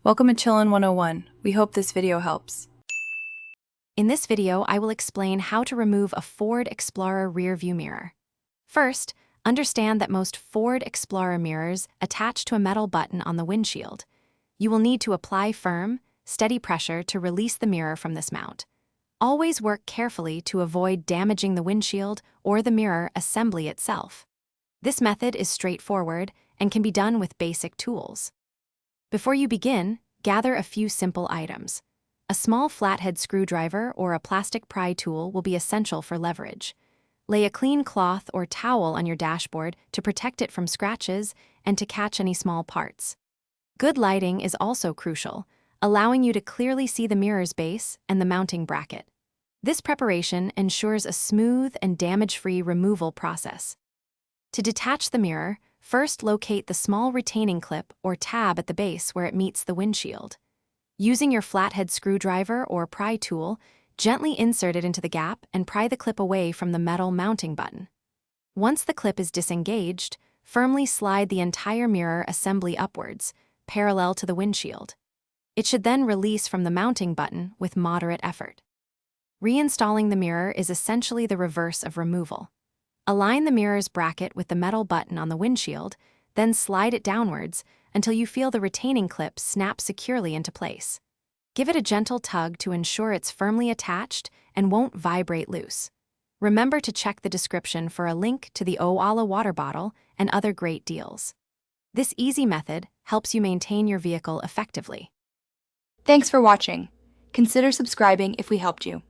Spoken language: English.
Welcome to Chillin' 101. We hope this video helps. In this video, I will explain how to remove a Ford Explorer rear-view mirror. First, understand that most Ford Explorer mirrors attach to a metal button on the windshield. You will need to apply firm, steady pressure to release the mirror from this mount. Always work carefully to avoid damaging the windshield or the mirror assembly itself. This method is straightforward and can be done with basic tools. Before you begin, gather a few simple items. A small flathead screwdriver or a plastic pry tool will be essential for leverage. Lay a clean cloth or towel on your dashboard to protect it from scratches and to catch any small parts. Good lighting is also crucial, allowing you to clearly see the mirror's base and the mounting bracket. This preparation ensures a smooth and damage-free removal process. To detach the mirror, first locate the small retaining clip or tab at the base where it meets the windshield. Using your flathead screwdriver or pry tool, gently insert it into the gap and pry the clip away from the metal mounting button. Once the clip is disengaged, firmly slide the entire mirror assembly upwards, parallel to the windshield. It should then release from the mounting button with moderate effort. Reinstalling the mirror is essentially the reverse of removal. Align the mirror's bracket with the metal button on the windshield, then slide it downwards until you feel the retaining clip snap securely into place. Give it a gentle tug to ensure it's firmly attached and won't vibrate loose. Remember to check the description for a link to the Owala water bottle and other great deals. This easy method helps you maintain your vehicle effectively. Thanks for watching. Consider subscribing if we helped you.